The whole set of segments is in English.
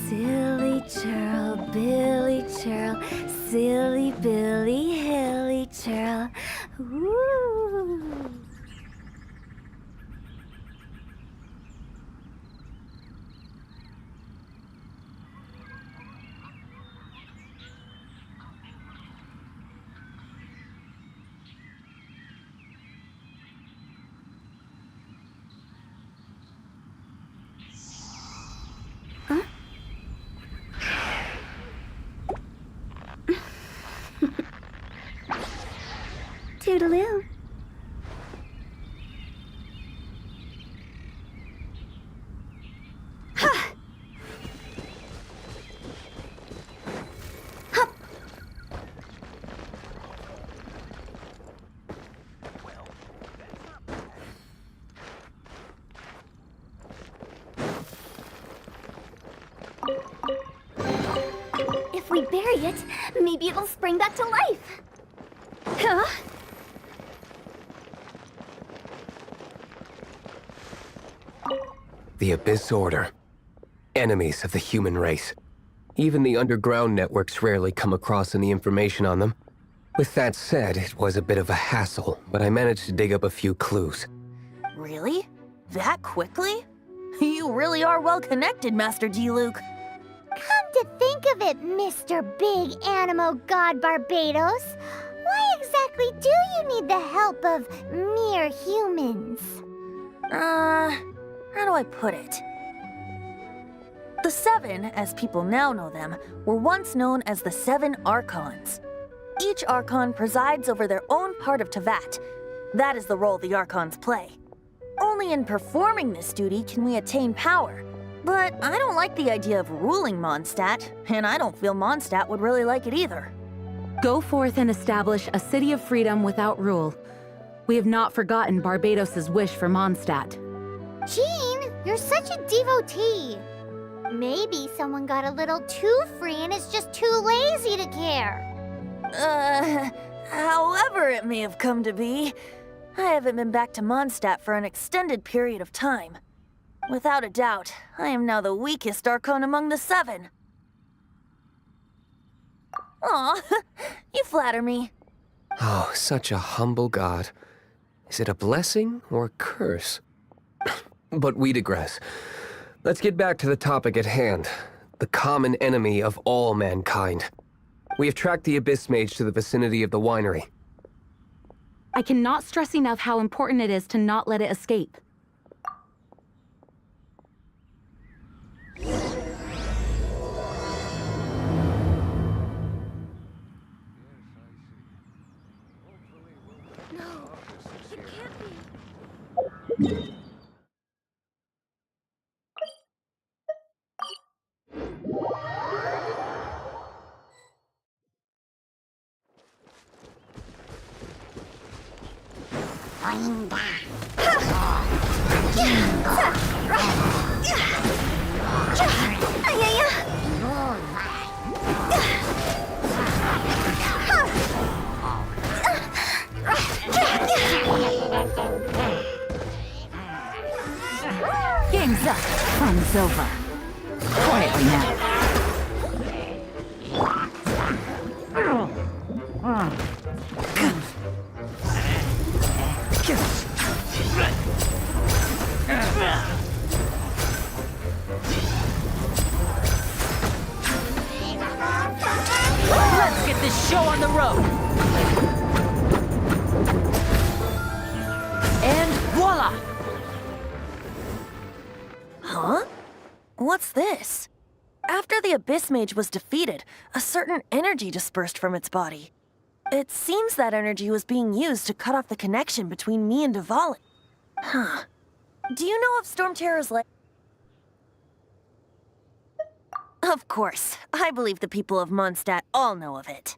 Silly churl, Billy churl, silly Billy, hilly churl. Woo! Toodaloo. Ha! Hup! If we bury it, maybe it'll spring back to life. Huh? The Abyss Order. Enemies of the human race. Even the underground networks rarely come across any information on them. With that said, it was a bit of a hassle, but I managed to dig up a few clues. Really? That quickly? You really are well connected, Master D-Luke. Come to think of it, Mr. Big Animo God Barbados, why exactly do you need the help of mere humans? How do I put it? The Seven, as people now know them, were once known as the Seven Archons. Each Archon presides over their own part of Teyvat. That is the role the Archons play. Only in performing this duty can we attain power. But I don't like the idea of ruling Mondstadt, and I don't feel Mondstadt would really like it either. Go forth and establish a city of freedom without rule. We have not forgotten Barbados' wish for Mondstadt. Jean, you're such a devotee. Maybe someone got a little too free and is just too lazy to care. However it may have come to be, I haven't been back to Mondstadt for an extended period of time. Without a doubt, I am now the weakest Archon among the Seven. Aw, you flatter me. Oh, such a humble god. Is it a blessing or a curse? But we digress. Let's get back to the topic at hand. The common enemy of all mankind. We have tracked the Abyss Mage to the vicinity of the winery. I cannot stress enough how important it is to not let it escape. Game's up. Fun's over. Quietly now. Let's get this show on the road! And voila! Huh? What's this? After the Abyss Mage was defeated, a certain energy dispersed from its body. It seems that energy was being used to cut off the connection between me and Dvalin. Huh. Do you know of Storm Terror's leg? Of course. I believe the people of Mondstadt all know of it.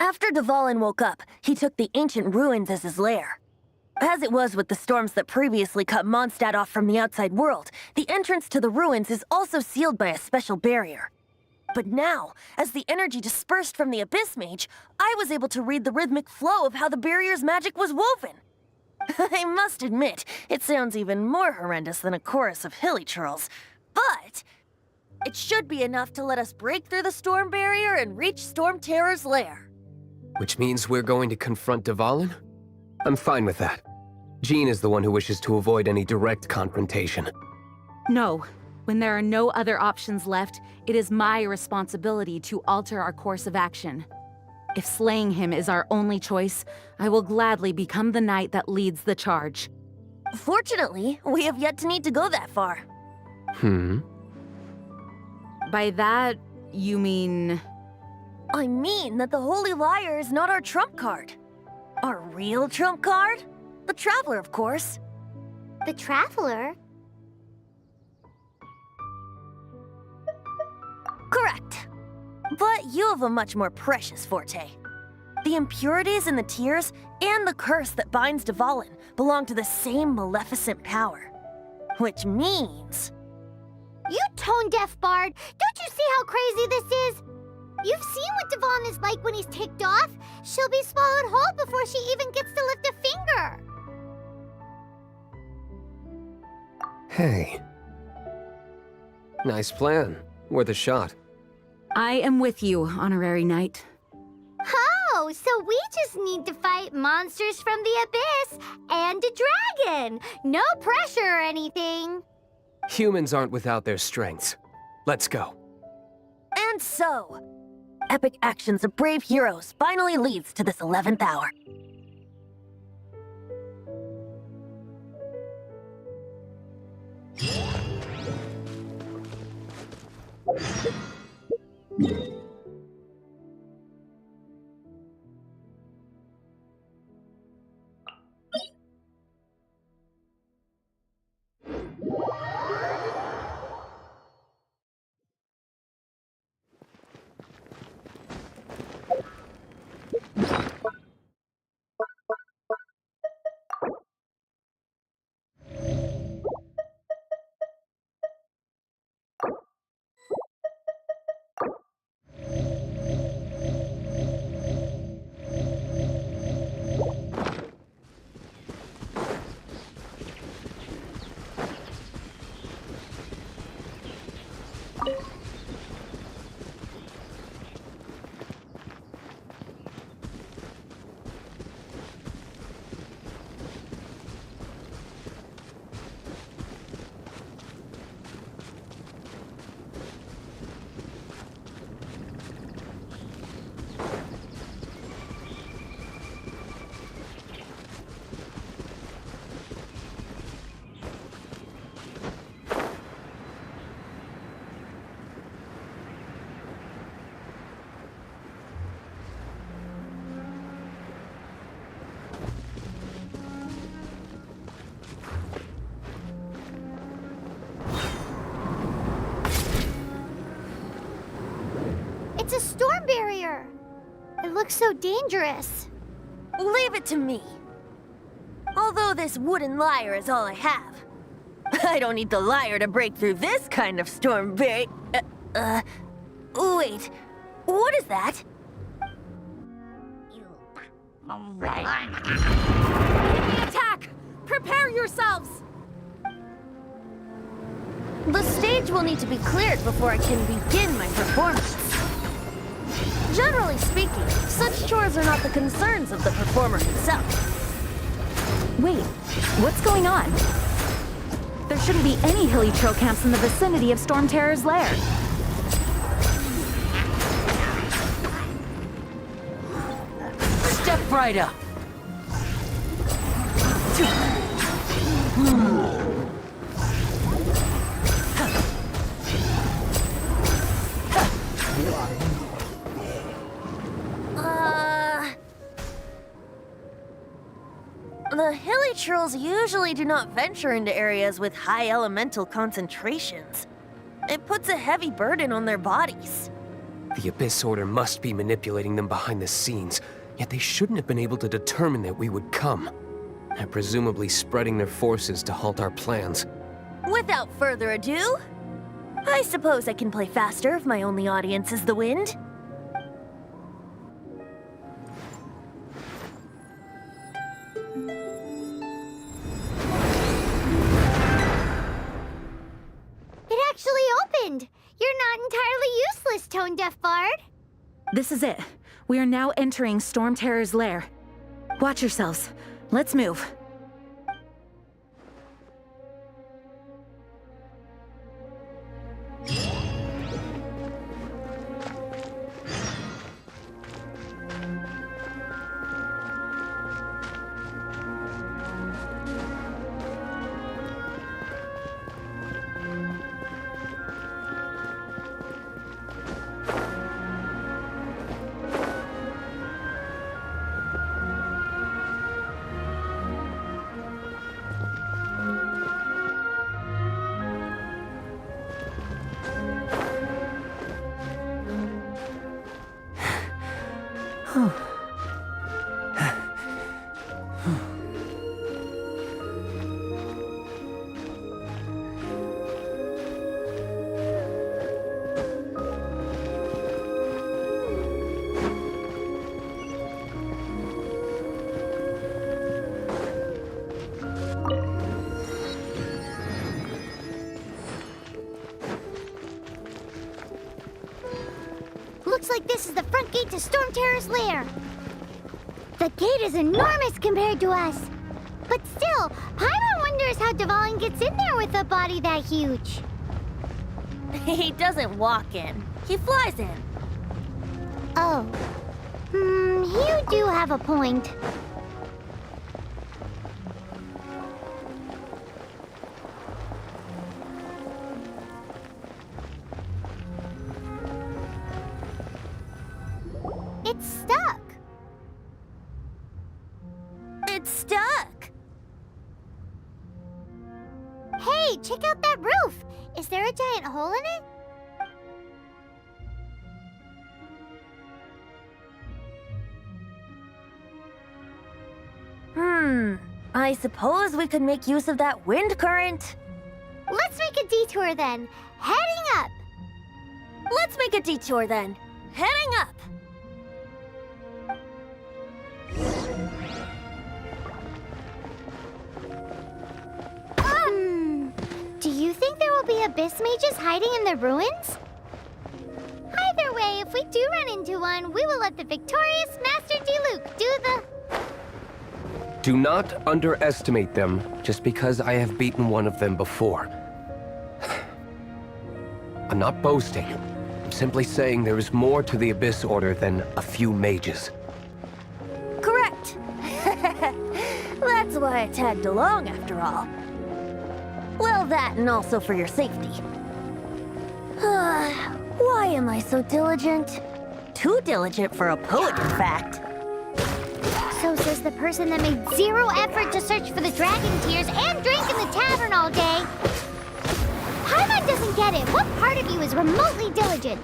After Dvalin woke up, he took the ancient ruins as his lair. As it was with the storms that previously cut Mondstadt off from the outside world, the entrance to the ruins is also sealed by a special barrier. But now, as the energy dispersed from the Abyss Mage, I was able to read the rhythmic flow of how the barrier's magic was woven. I must admit, it sounds even more horrendous than a chorus of hilly churls. But It should be enough to let us break through the storm barrier and reach Storm Terror's lair. Which means we're going to confront Dvalin? I'm fine with that. Jean is the one who wishes to avoid any direct confrontation. No. When there are no other options left, it is my responsibility to alter our course of action. If slaying him is our only choice, I will gladly become the knight that leads the charge. Fortunately, we have yet to need to go that far. By that, you mean... I mean that the Holy Liar is not our trump card. Our real trump card? The Traveler, of course. The Traveler? Correct. But you have a much more precious forte. The impurities in the tears and the curse that binds Dvalin belong to the same maleficent power. Which means... You tone-deaf bard! Don't you see how crazy this is? You've seen what Dvalin is like when he's ticked off. She'll be swallowed whole before she even gets to lift a finger. Hey. Nice plan. Worth a shot. I am with you, Honorary Knight. Oh, so we just need to fight monsters from the abyss and a dragon. No pressure or anything. Humans aren't without their strengths. Let's go. And so, epic actions of brave heroes finally leads to this 11th hour. It's a storm barrier. It looks so dangerous. Leave it to me. Although this wooden lyre is all I have. I don't need the lyre to break through this kind of storm barrier. Wait. What is that? Enemy attack! Prepare yourselves! The stage will need to be cleared before I can begin my performance. Generally speaking, such chores are not the concerns of the performer himself. Wait, what's going on? There shouldn't be any hilly trail camps in the vicinity of Storm Terror's lair. Step right up. The hilly trolls usually do not venture into areas with high elemental concentrations. It puts a heavy burden on their bodies. The Abyss Order must be manipulating them behind the scenes, yet they shouldn't have been able to determine that we would come. And presumably spreading their forces to halt our plans. Without further ado, I suppose I can play faster if my only audience is the wind. It actually opened. You're not entirely useless, Tone Deaf Bard. This is it. We are now entering Storm Terror's lair. Watch yourselves. Let's move. Looks like this is the front gate to Storm Terror's lair. The gate is enormous compared to us. But still, Paimon wonders how Dvalin gets in there with a body that huge. He doesn't walk in. He flies in. Oh. You do have a point. It's stuck. It's stuck. Hey, check out that roof. Is there a giant hole in it? I suppose we could make use of that wind current. Let's make a detour then. Heading up. Let's make a detour then. Heading up. Do you think there will be abyss mages hiding in the ruins? Either way, if we do run into one, we will let the victorious Master Diluc do the... Do not underestimate them just because I have beaten one of them before. I'm not boasting. I'm simply saying there is more to the Abyss Order than a few mages. Correct. That's why I tagged along after all. Well, that and also for your safety. Why am I so diligent? Too diligent for a poet, in fact. So says the person that made zero effort to search for the dragon tears and drink in the tavern all day. Paimon doesn't get it. What part of you is remotely diligent?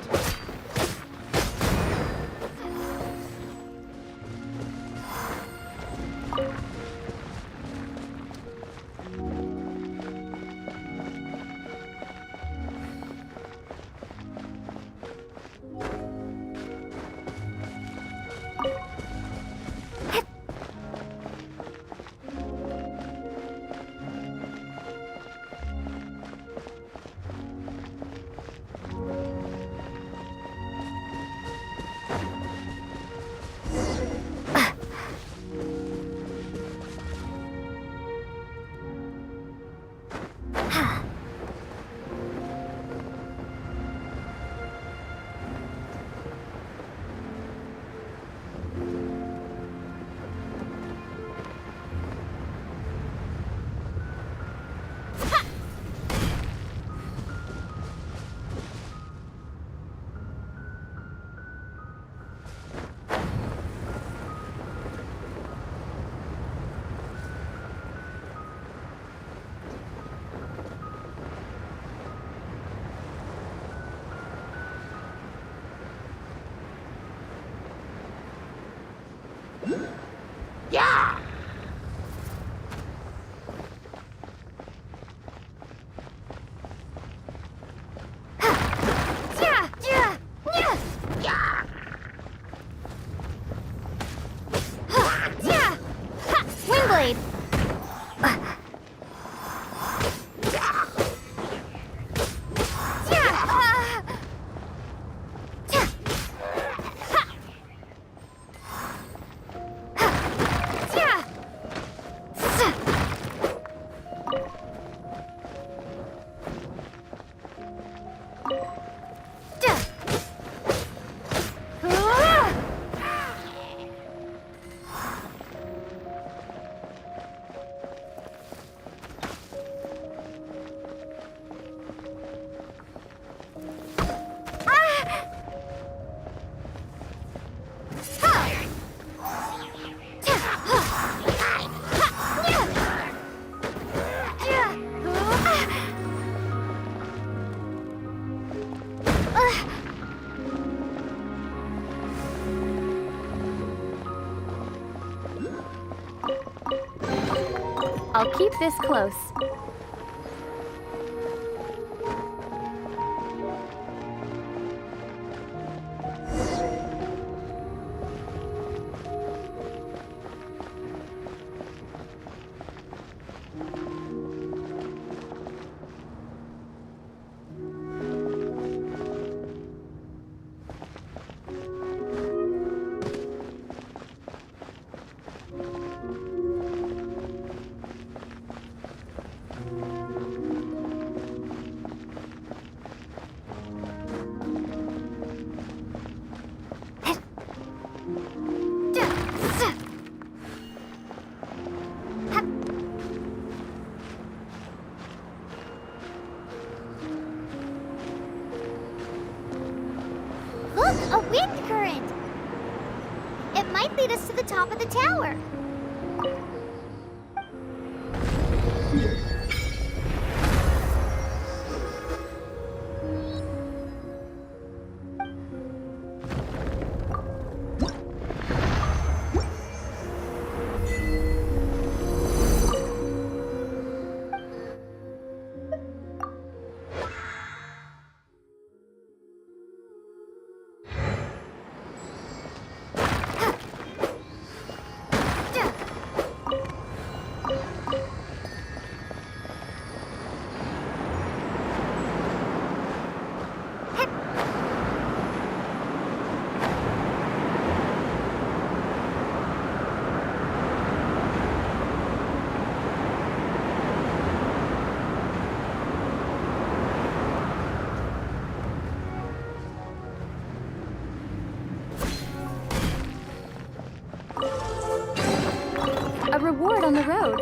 Windblade. I'll keep this close. Look, a wind current! It might lead us to the top of the tower. A reward on the road.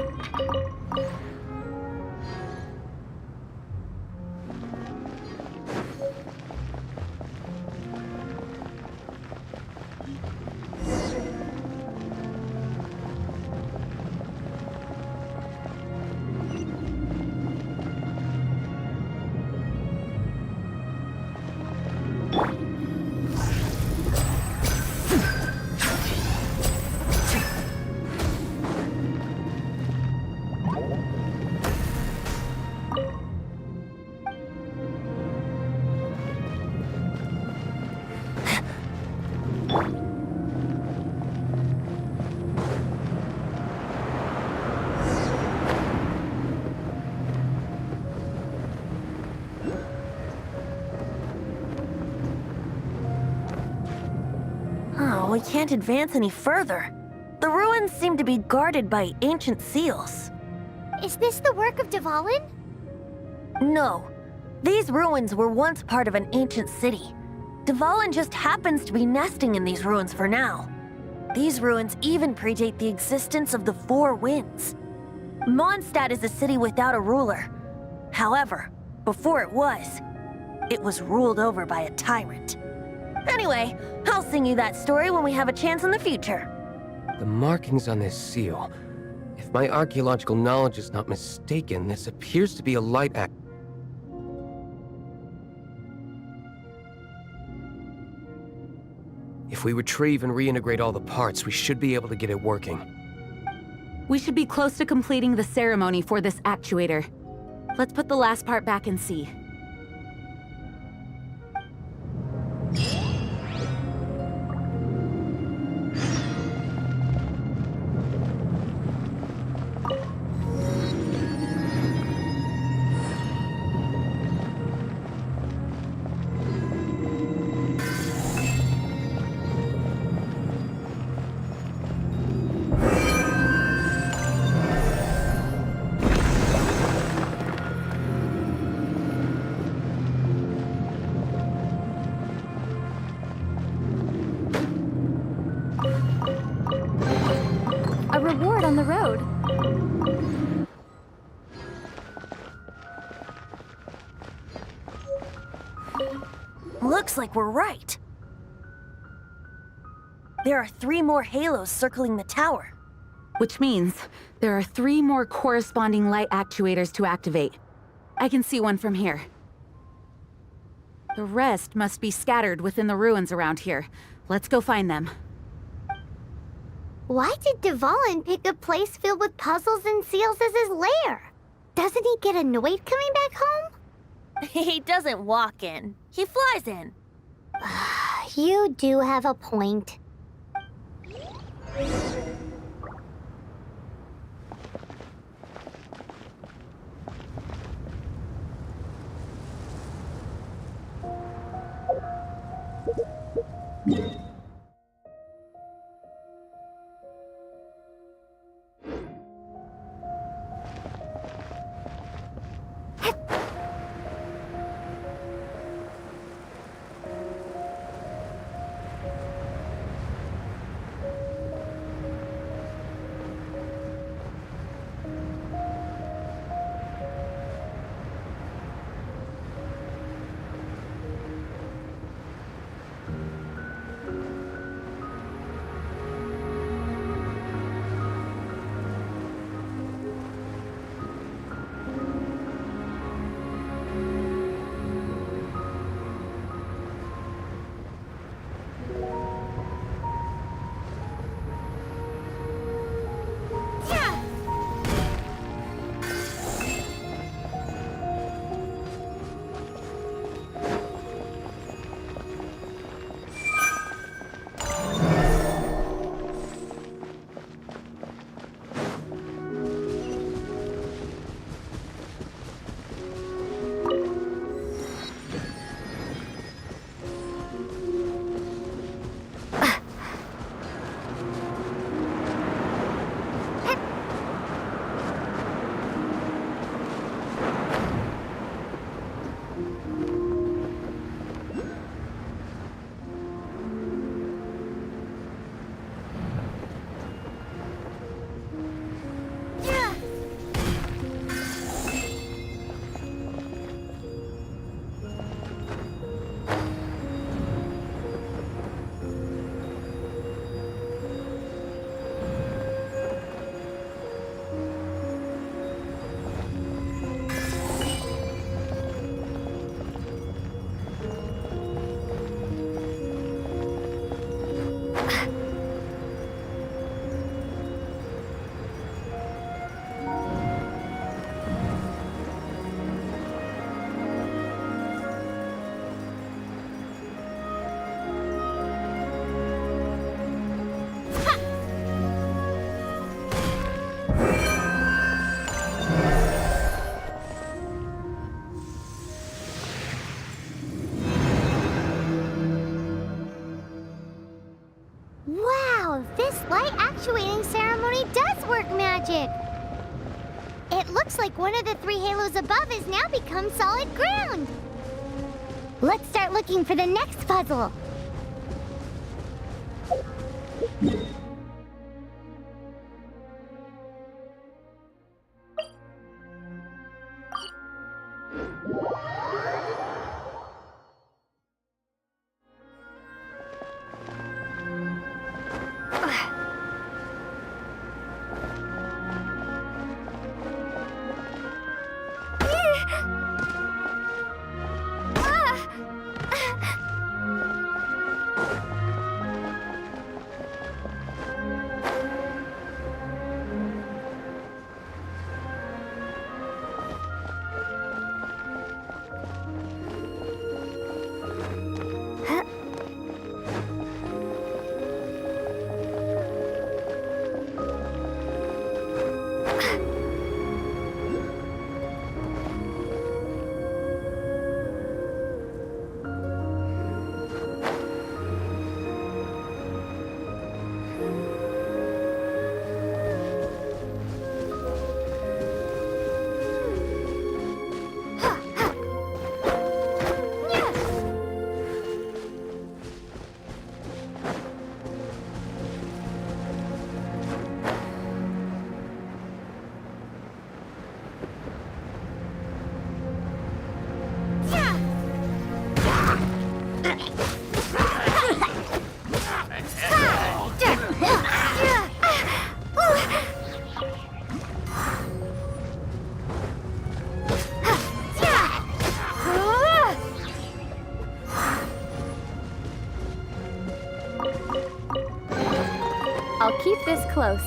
Oh, we can't advance any further. The ruins seem to be guarded by ancient seals. Is this the work of Dvalin? No. These ruins were once part of an ancient city. Dvalin just happens to be nesting in these ruins for now. These ruins even predate the existence of the Four Winds. Mondstadt is a city without a ruler. However, before it was ruled over by a tyrant. Anyway, I'll sing you that story when we have a chance in the future. The markings on this seal. If my archaeological knowledge is not mistaken, this appears to be a light act. If we retrieve and reintegrate all the parts, we should be able to get it working. We should be close to completing the ceremony for this actuator. Let's put the last part back and see. A reward on the road. Looks like we're right. There are 3 more halos circling the tower. Which means there are 3 more corresponding light actuators to activate. I can see one from here. The rest must be scattered within the ruins around here. Let's go find them. Why did Dvalin pick a place filled with puzzles and seals as his lair? Doesn't he get annoyed coming back home? He doesn't walk in. He flies in. You do have a point. This light actuating ceremony does work magic! It looks like one of the three halos above has now become solid ground! Let's start looking for the next puzzle! I'll keep this close.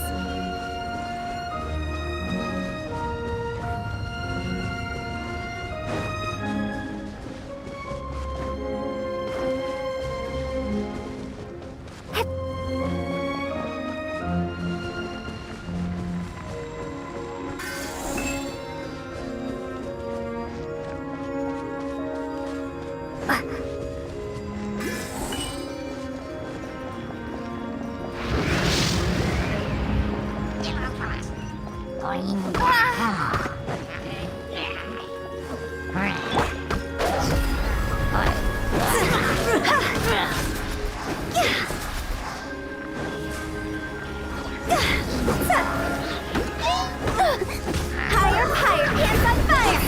Higher, higher, hands on fire!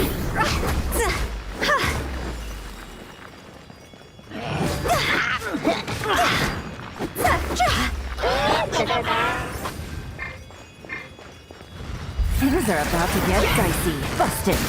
Things are about to get dicey. Busted.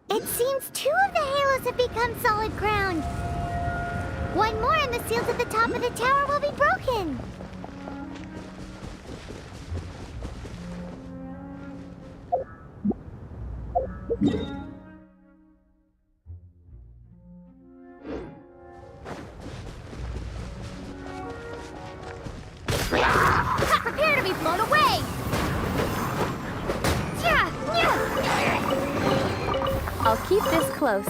It seems 2 of the halos have become solid ground. One more and the seals at the top of the tower will be broken. Prepare to be blown away! I'll keep this close.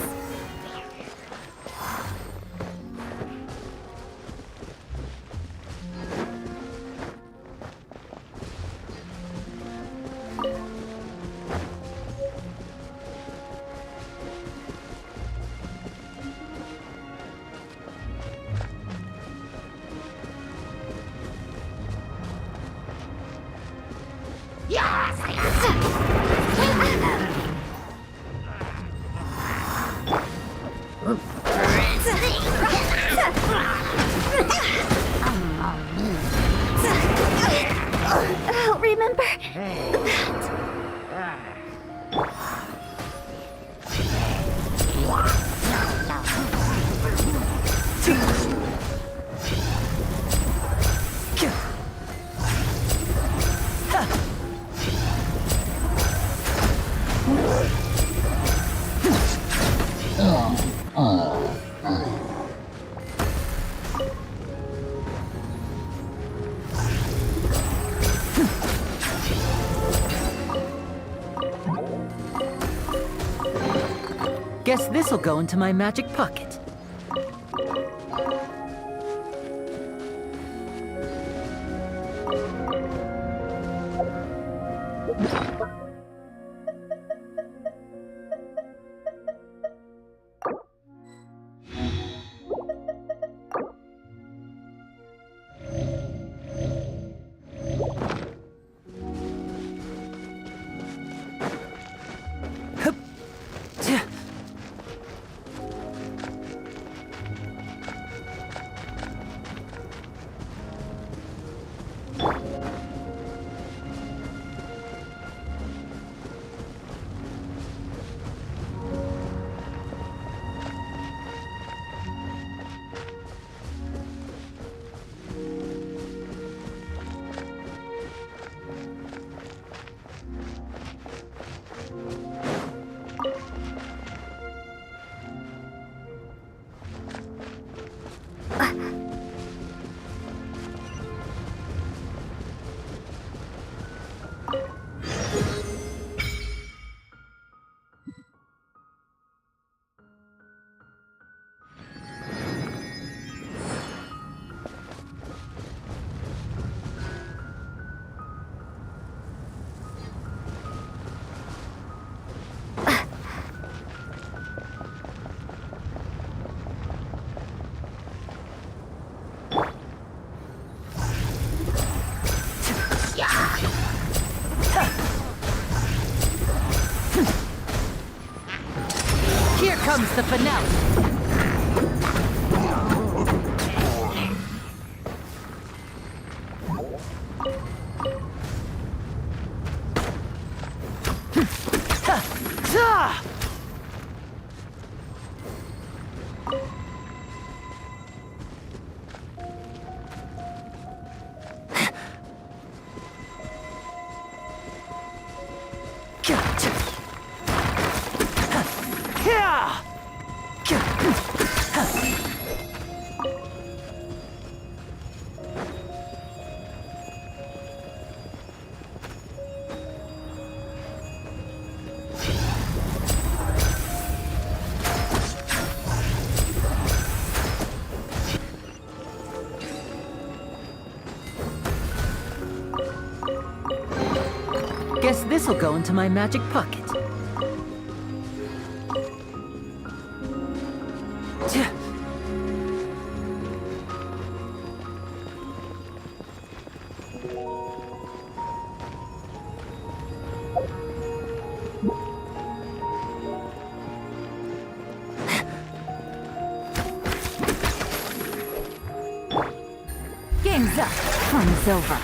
I'll remember. Guess this'll go into my magic pocket. comes the finale. Ha! Guess this'll go into my magic pocket. Game's up. Fun's over.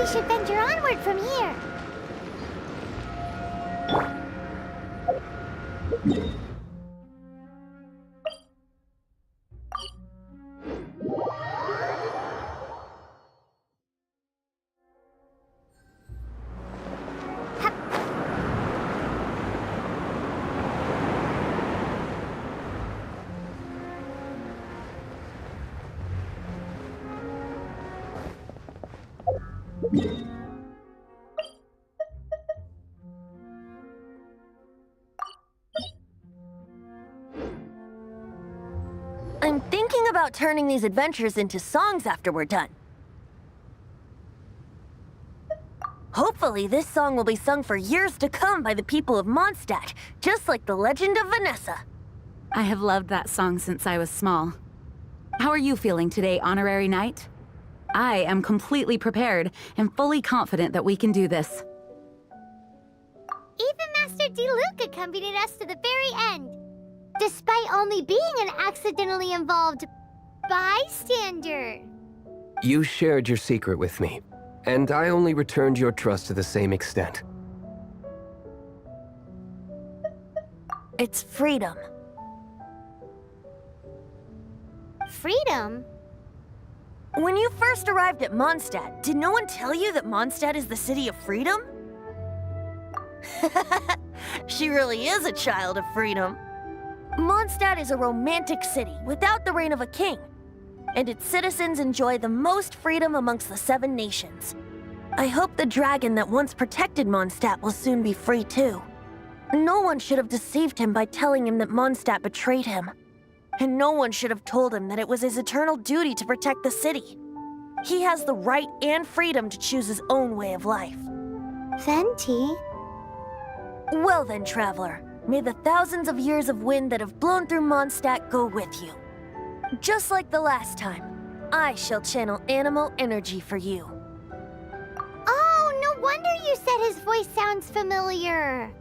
we should venture onward from here. I'm thinking about turning these adventures into songs after we're done. Hopefully, this song will be sung for years to come by the people of Mondstadt, just like the legend of Vanessa. I have loved that song since I was small. How are you feeling today, Honorary Knight? I am completely prepared and fully confident that we can do this. Even Master D-Luke accompanied us to the very end, despite only being an accidentally involved bystander. You shared your secret with me, and I only returned your trust to the same extent. It's freedom. Freedom? When you first arrived at Mondstadt, did no one tell you that Mondstadt is the city of freedom? She really is a child of freedom. Mondstadt is a romantic city without the reign of a king, and its citizens enjoy the most freedom amongst the 7 nations. I hope the dragon that once protected Mondstadt will soon be free too. No one should have deceived him by telling him that Mondstadt betrayed him. And no one should have told him that it was his eternal duty to protect the city. He has the right and freedom to choose his own way of life. Venti? Well then, traveler, may the thousands of years of wind that have blown through Mondstadt go with you. Just like the last time, I shall channel animal energy for you. Oh, no wonder you said his voice sounds familiar.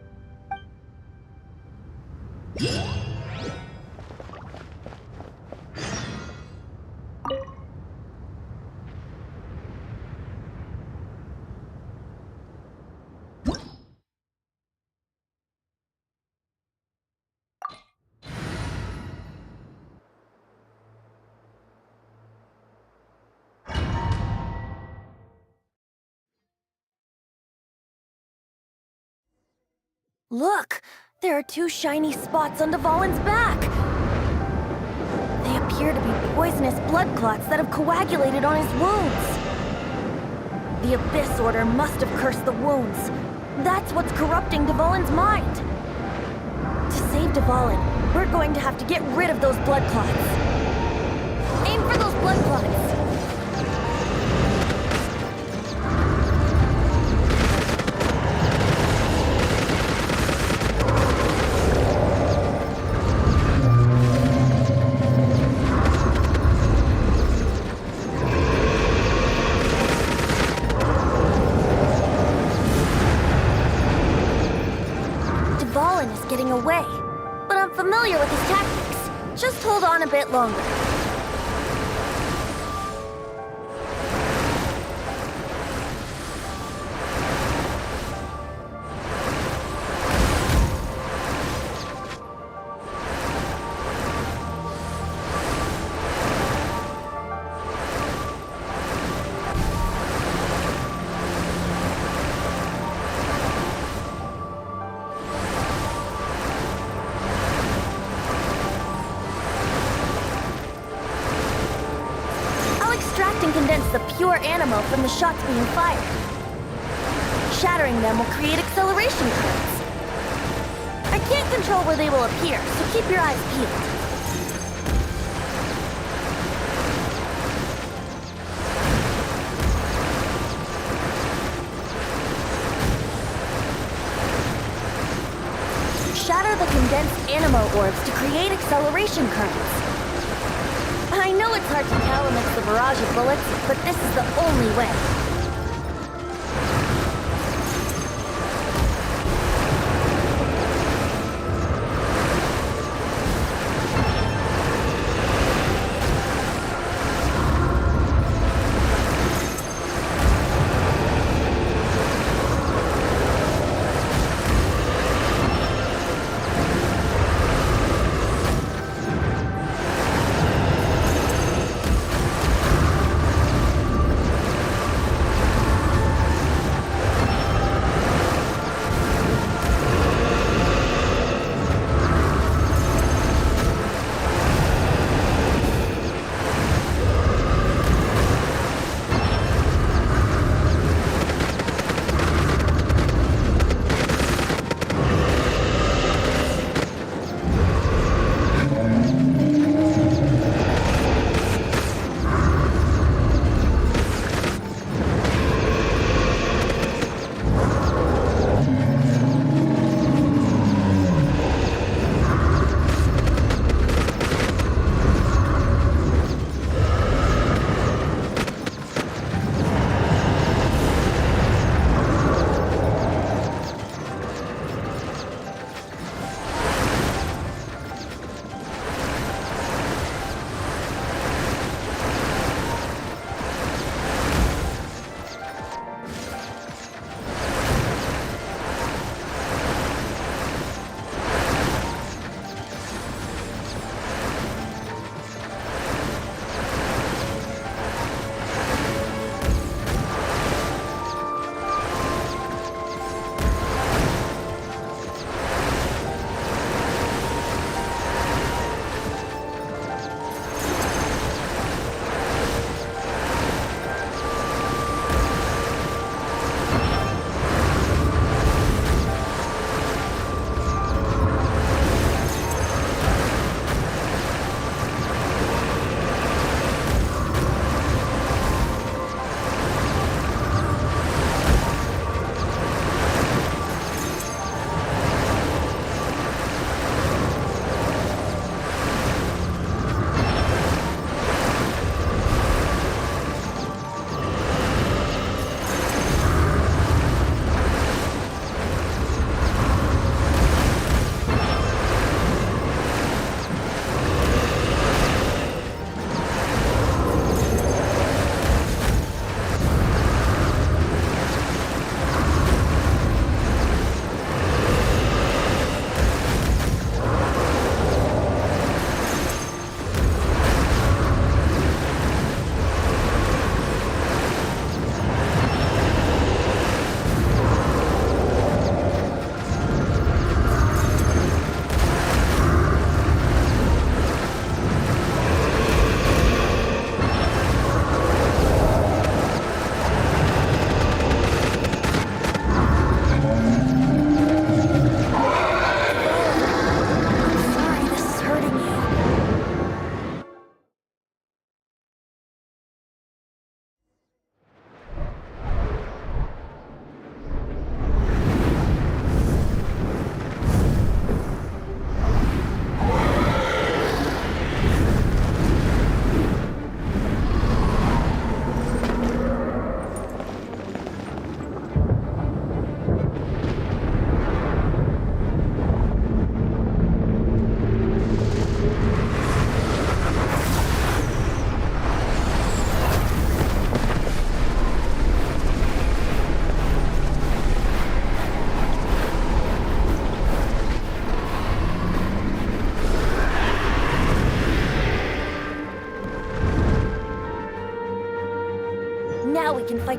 Look! There are 2 shiny spots on Dvalin's back! They appear to be poisonous blood clots that have coagulated on his wounds. The Abyss Order must have cursed the wounds. That's what's corrupting Dvalin's mind. To save Dvalin, we're going to have to get rid of those blood clots. Aim for those blood clots! Getting away, but I'm familiar with his tactics. Just hold on a bit longer. And condense the pure animo from the shots being fired. Shattering them will create acceleration currents. I can't control where they will appear, so keep your eyes peeled. Shatter the condensed animo orbs to create acceleration currents. I know it's hard to tell amidst the barrage of bullets, but this is the only way.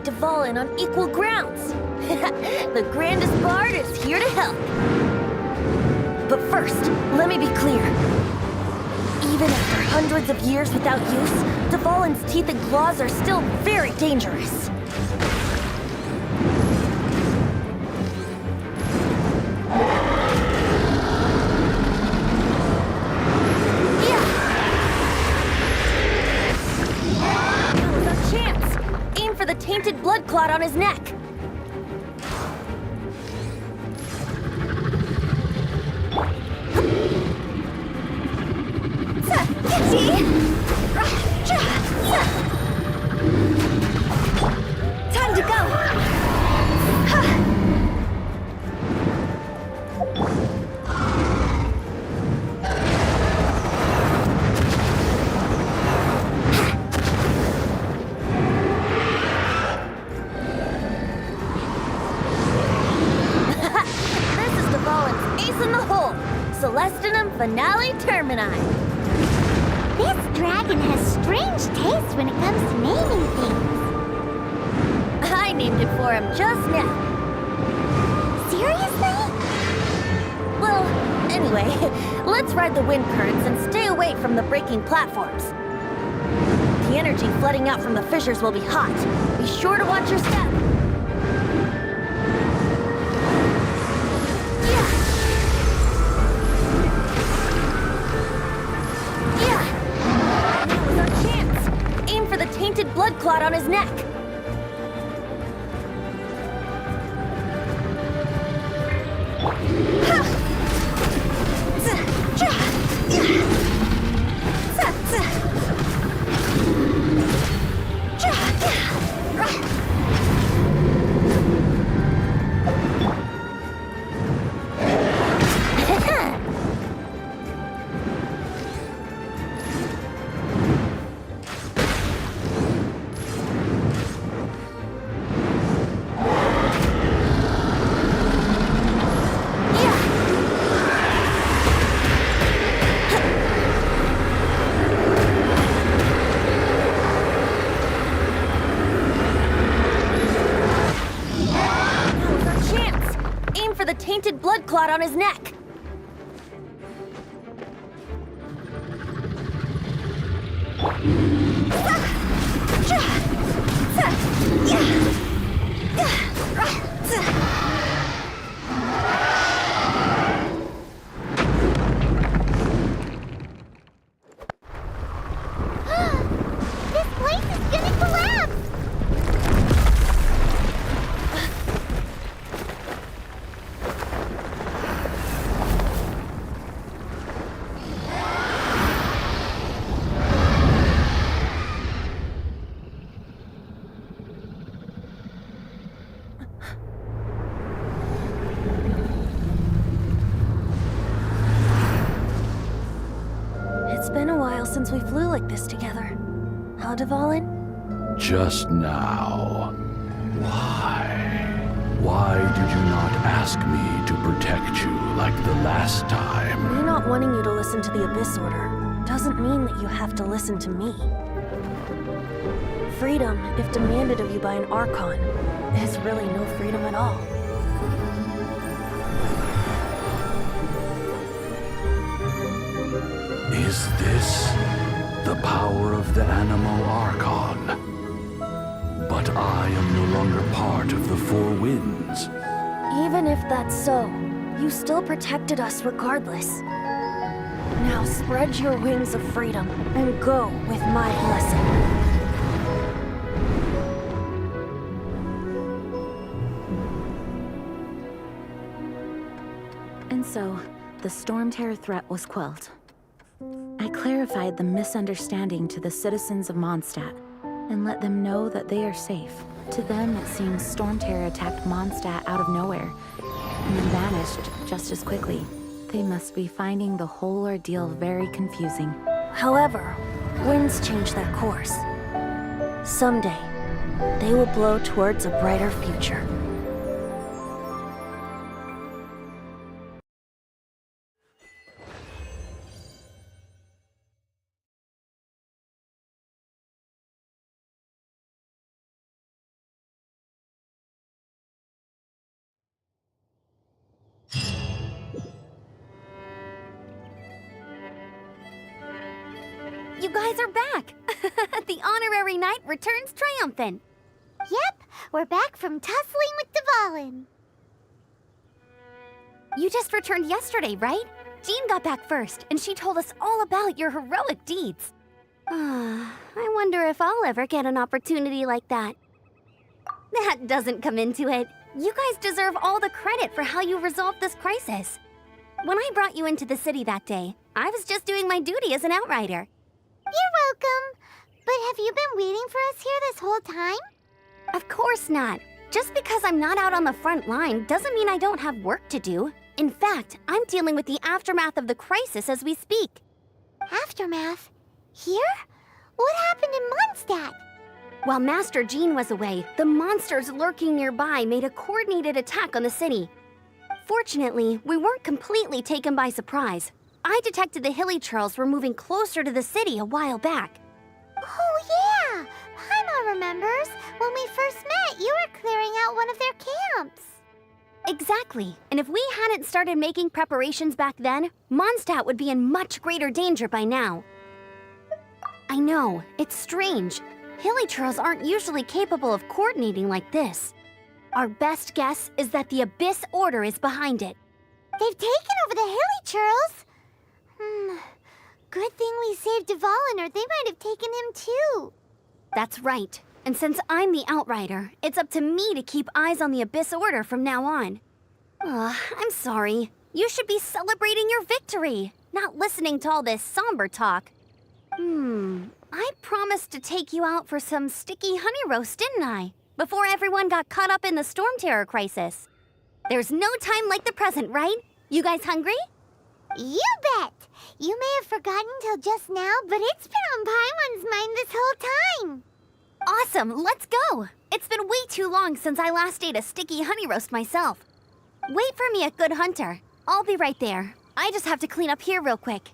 fight Dvalin on equal grounds. The grandest bard is here to help. But first, let me be clear. Even after hundreds of years without use, Dvalin's teeth and claws are still very dangerous. Tainted blood clot on his neck. Time to go. Celestinum Finale Termini. This dragon has strange taste when it comes to naming things. I named it for him just now. Seriously? Well, anyway, let's ride the wind currents and stay away from the breaking platforms. The energy flooding out from the fissures will be hot. Be sure to watch your step. Tainted blood clot on his neck. Tainted blood clot on his neck. This place is gonna collapse! It's been a while since we flew like this together. Huh, Dvalin? Just now. Why? Why did you not ask me to protect you like the last time? Me not wanting you to listen to the Abyss Order doesn't mean that you have to listen to me. Freedom, if demanded of you by an Archon, is really no freedom at all. Is this the power of the Anemo Archon? But I am no longer part of the Four Winds. Even if that's so, you still protected us regardless. Now spread your wings of freedom and go with my blessing. And so, the Storm Terror threat was quelled. I clarified the misunderstanding to the citizens of Mondstadt and let them know that they are safe. To them, it seems Storm Terror attacked Mondstadt out of nowhere and then vanished just as quickly. They must be finding the whole ordeal very confusing. However, winds change their course. Someday, they will blow towards a brighter future. You guys are back! The honorary knight returns triumphant. Yep, we're back from tussling with Dvalin. You just returned yesterday, right? Jean got back first, and she told us all about your heroic deeds. I wonder if I'll ever get an opportunity like that. That doesn't come into it. You guys deserve all the credit for how you resolved this crisis. When I brought you into the city that day, I was just doing my duty as an outrider. You're welcome. But have you been waiting for us here this whole time? Of course not. Just because I'm not out on the front line doesn't mean I don't have work to do. In fact, I'm dealing with the aftermath of the crisis as we speak. Aftermath? Here? What happened in Mondstadt? While Master Jean was away, the monsters lurking nearby made a coordinated attack on the city. Fortunately, we weren't completely taken by surprise. I detected the Hilly Churls were moving closer to the city a while back. Oh yeah! Paimon remembers. When we first met, you were clearing out one of their camps. Exactly. And if we hadn't started making preparations back then, Mondstadt would be in much greater danger by now. I know, it's strange. Hilly Churls aren't usually capable of coordinating like this. Our best guess is that the Abyss Order is behind it. They've taken over the Hilly Churls? Good thing we saved Dvalin, or they might have taken him too. That's right. And since I'm the Outrider, it's up to me to keep eyes on the Abyss Order from now on. I'm sorry. You should be celebrating your victory, not listening to all this somber talk. I promised to take you out for some sticky honey roast, didn't I? Before everyone got caught up in the Storm Terror crisis. There's no time like the present, right? You guys hungry? You bet! You may have forgotten till just now, but it's been on Paimon's mind this whole time. Awesome, let's go! It's been way too long since I last ate a sticky honey roast myself. Wait for me at Good Hunter. I'll be right there. I just have to clean up here real quick.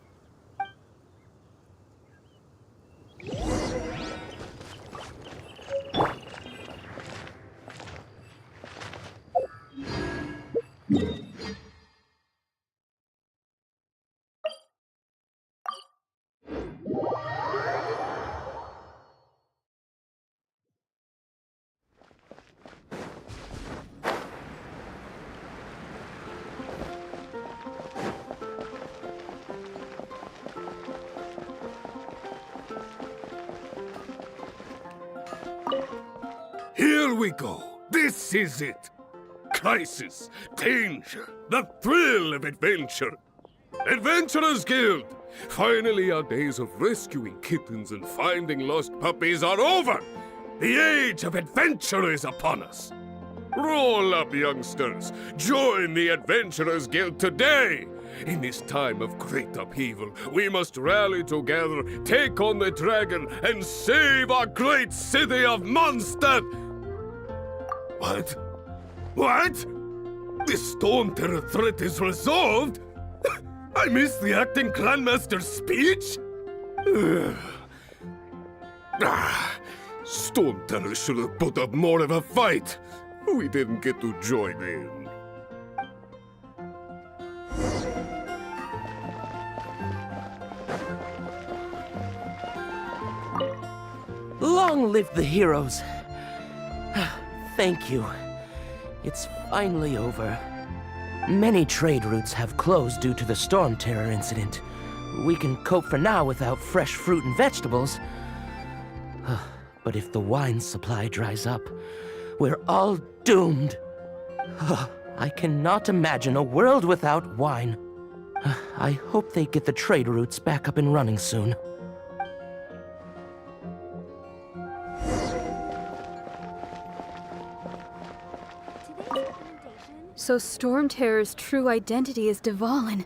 Here we go. This is it. Crisis, danger, the thrill of adventure. Adventurers Guild! Finally, our days of rescuing kittens and finding lost puppies are over. The age of adventure is upon us. Roll up, youngsters. Join the Adventurers Guild today. In this time of great upheaval, we must rally together, take on the dragon, and save our great city of Mondstadt. What? What? The Storm Terror threat is resolved? I missed the acting clanmaster's speech? Storm Terror should have put up more of a fight. We didn't get to join in. Long live the heroes. Thank you. It's finally over. Many trade routes have closed due to the Storm Terror incident. We can cope for now without fresh fruit and vegetables. But if the wine supply dries up, we're all doomed. I cannot imagine a world without wine. I hope they get the trade routes back up and running soon. So Storm Terror's true identity is Dvalin,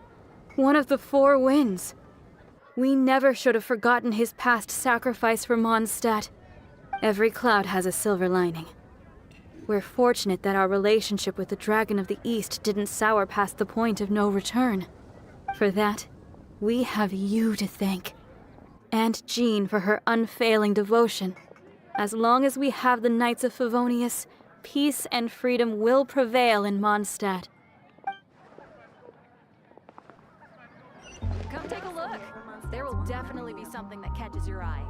one of the Four Winds. We never should have forgotten his past sacrifice for Mondstadt. Every cloud has a silver lining. We're fortunate that our relationship with the Dragon of the East didn't sour past the point of no return. For that, we have you to thank. And Jean for her unfailing devotion. As long as we have the Knights of Favonius, peace and freedom will prevail in Mondstadt. Come take a look. There will definitely be something that catches your eye.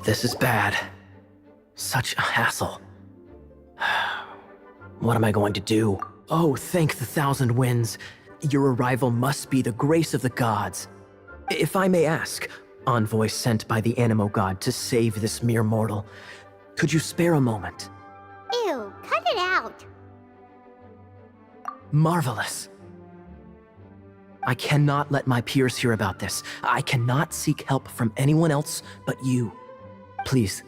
This is bad. Such a hassle. What am I going to do? Oh, thank the thousand winds. Your arrival must be the grace of the gods. If I may ask, envoy sent by the Anemo god to save this mere mortal, could you spare a moment? Ew, cut it out. Marvelous. I cannot let my peers hear about this. I cannot seek help from anyone else but you. Please,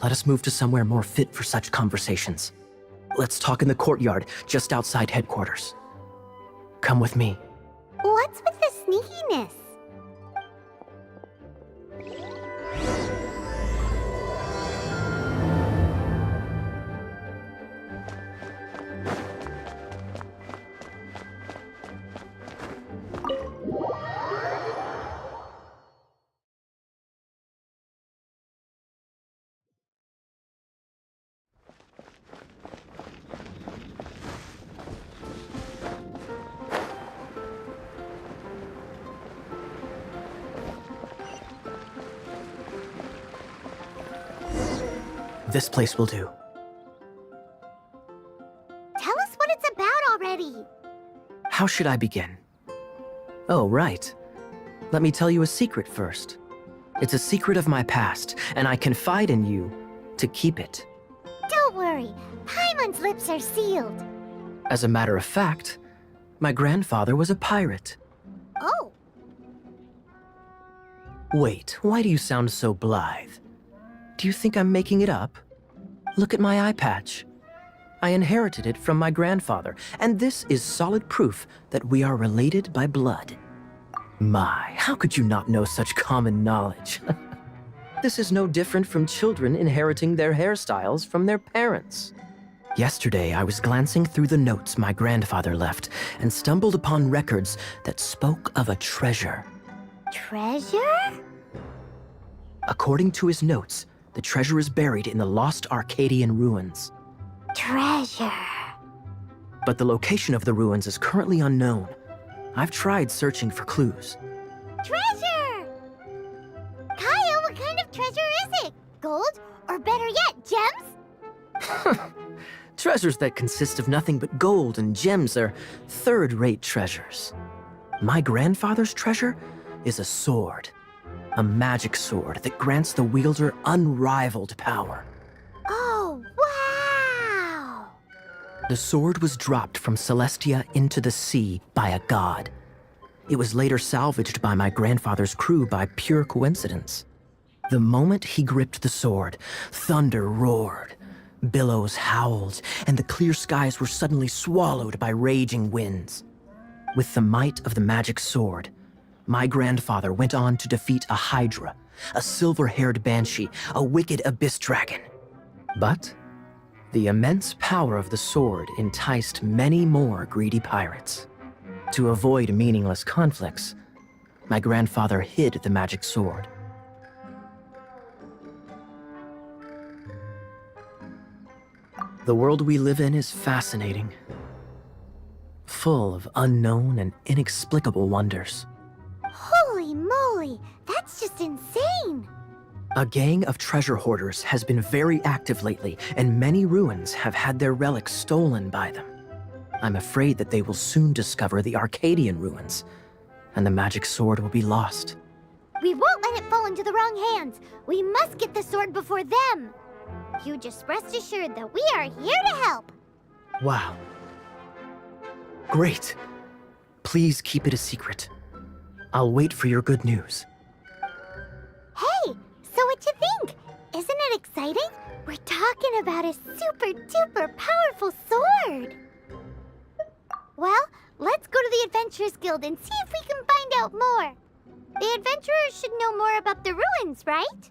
let us move to somewhere more fit for such conversations. Let's talk in the courtyard, just outside headquarters. Come with me. What's with the sneakiness? This place will do. Tell us what it's about already. How should I begin? Oh, right. Let me tell you a secret first. It's a secret of my past, and I confide in you to keep it. Don't worry, Paimon's lips are sealed. As a matter of fact, my grandfather was a pirate. Oh, Wait, why do you sound so blithe? Do you think I'm making it up? Look at my eye patch. I inherited it from my grandfather, and this is solid proof that we are related by blood. My, how could you not know such common knowledge? This is no different from children inheriting their hairstyles from their parents. Yesterday, I was glancing through the notes my grandfather left and stumbled upon records that spoke of a treasure. treasure? According to his notes, the treasure is buried in the lost Arcadian ruins. Treasure. But the location of the ruins is currently unknown. I've tried searching for clues. Treasure! Kaya, what kind of treasure is it? Gold? Or better yet, gems? Treasures that consist of nothing but gold and gems are third-rate treasures. My grandfather's treasure is a sword. A magic sword that grants the wielder unrivaled power. Oh, wow! The sword was dropped from Celestia into the sea by a god. It was later salvaged by my grandfather's crew by pure coincidence. The moment he gripped the sword, thunder roared, billows howled, and the clear skies were suddenly swallowed by raging winds. With the might of the magic sword, my grandfather went on to defeat a Hydra, a silver-haired banshee, a wicked abyss dragon. But the immense power of the sword enticed many more greedy pirates. To avoid meaningless conflicts, my grandfather hid the magic sword. The world we live in is fascinating, full of unknown and inexplicable wonders. Holy moly, that's just insane! A gang of treasure hoarders has been very active lately, and many ruins have had their relics stolen by them. I'm afraid that they will soon discover the Arcadian ruins, and the magic sword will be lost. We won't let it fall into the wrong hands. We must get the sword before them. You just rest assured that we are here to help. Wow. Great. Please keep it a secret. I'll wait for your good news. Hey, so what you think? Isn't it exciting? We're talking about a super-duper powerful sword. Well, let's go to the Adventurers Guild and see if we can find out more. The adventurers should know more about the ruins, right?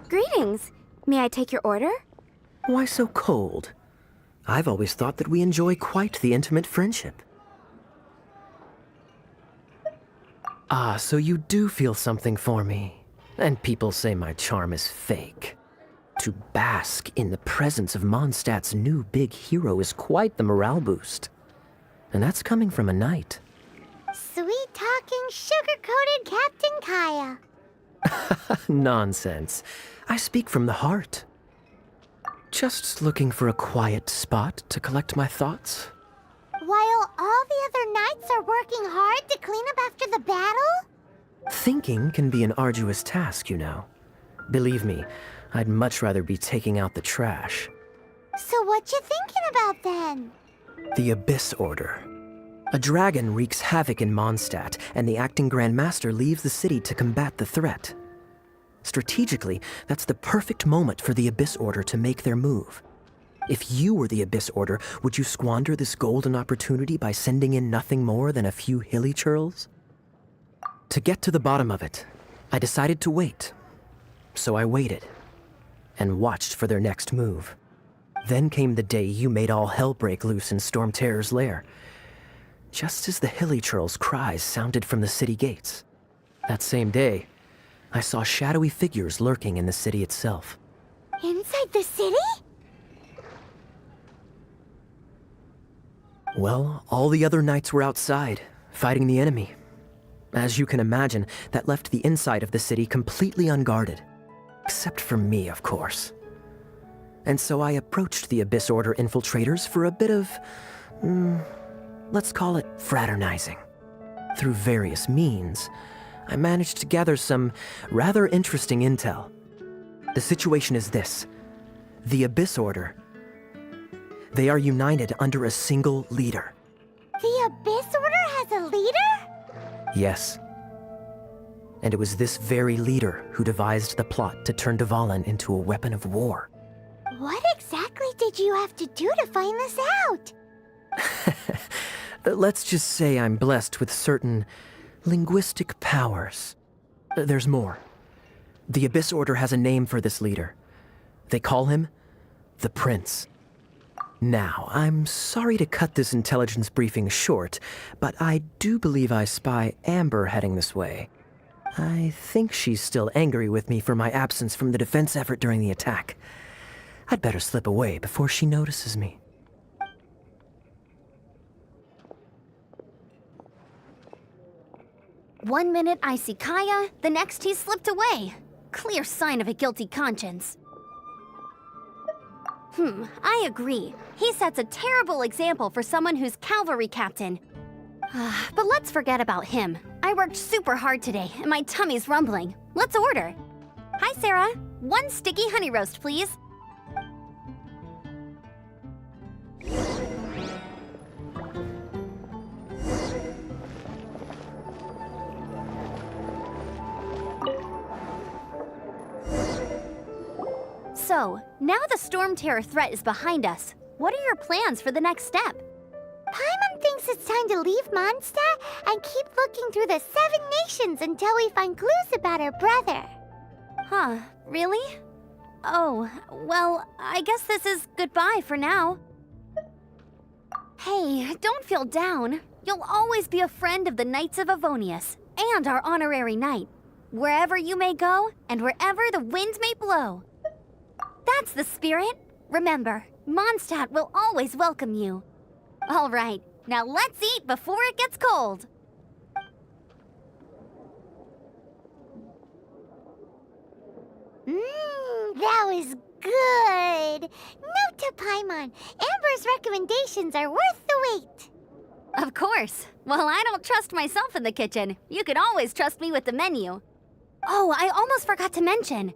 Greetings. May I take your order? Why so cold? I've always thought that we enjoy quite the intimate friendship. Ah, so you do feel something for me. And people say my charm is fake. To bask in the presence of Mondstadt's new big hero is quite the morale boost. And that's coming from a knight. Sweet-talking, sugar-coated Captain Kaya. Nonsense. I speak from the heart. Just looking for a quiet spot to collect my thoughts. While all the other knights are working hard to clean up after the battle? Thinking can be an arduous task, you know. Believe me, I'd much rather be taking out the trash. So what you thinking about then? The Abyss Order. A dragon wreaks havoc in Mondstadt, and the acting Grand Master leaves the city to combat the threat. Strategically, that's the perfect moment for the Abyss Order to make their move. If you were the Abyss Order, would you squander this golden opportunity by sending in nothing more than a few hilly churls? To get to the bottom of it, I decided to wait. So I waited, and watched for their next move. Then came the day you made all hell break loose in Storm Terror's lair, just as the hilly churls' cries sounded from the city gates. That same day, I saw shadowy figures lurking in the city itself. Inside the city? Well, all the other knights were outside, fighting the enemy. As you can imagine, that left the inside of the city completely unguarded. Except for me, of course. And so I approached the Abyss Order infiltrators for a bit of, let's call it fraternizing. Through various means, I managed to gather some rather interesting intel. The situation is this. The Abyss Order, they are united under a single leader. The Abyss Order has a leader? Yes. And it was this very leader who devised the plot to turn Dvalin into a weapon of war. What exactly did you have to do to find this out? Let's just say I'm blessed with certain linguistic powers. There's more. The Abyss Order has a name for this leader. They call him the Prince. Now, I'm sorry to cut this intelligence briefing short, but I do believe I spy Amber heading this way. I think she's still angry with me for my absence from the defense effort during the attack. I'd better slip away before she notices me. One minute I see Kaya, the next he slipped away. Clear sign of a guilty conscience. I agree. He sets a terrible example for someone who's cavalry captain. But let's forget about him. I worked super hard today, and my tummy's rumbling. Let's order. Hi, Sarah. 1 sticky honey roast, please. So, now the Storm Terror threat is behind us. What are your plans for the next step? Paimon thinks it's time to leave Mondstadt and keep looking through the 7 nations until we find clues about her brother. Huh, really? Oh, well, I guess this is goodbye for now. Hey, don't feel down. You'll always be a friend of the Knights of Avonius, and our honorary knight. Wherever you may go, and wherever the wind may blow. That's the spirit. Remember, Mondstadt will always welcome you. All right, now let's eat before it gets cold. That was good. Note to Paimon, Amber's recommendations are worth the wait. Of course. Well, I don't trust myself in the kitchen. You can always trust me with the menu. Oh, I almost forgot to mention.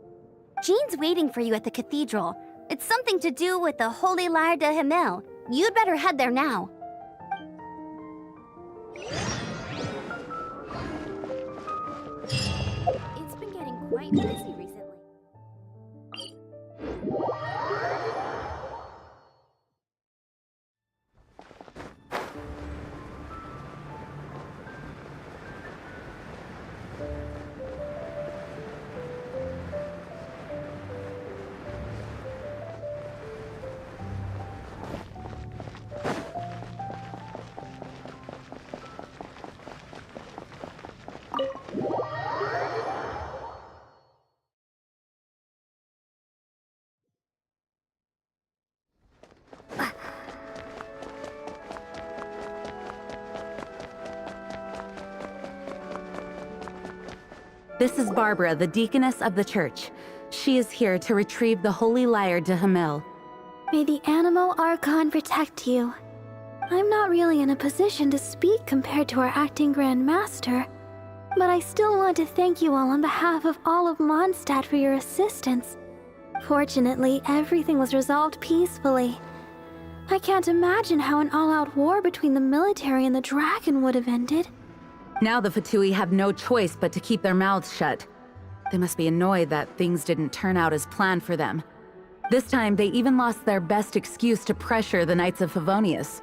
Jean's waiting for you at the cathedral. It's something to do with the Holy Lyre de Himmel. You'd better head there now. It's been getting quite busy recently. This is Barbara, the deaconess of the church. She is here to retrieve the Holy Lyre de Himmel. May the Anemo Archon protect you. I'm not really in a position to speak compared to our acting Grand Master, but I still want to thank you all on behalf of all of Mondstadt for your assistance. Fortunately, everything was resolved peacefully. I can't imagine how an all-out war between the military and the dragon would have ended. Now the Fatui have no choice but to keep their mouths shut. They must be annoyed that things didn't turn out as planned for them. This time, they even lost their best excuse to pressure the Knights of Favonius.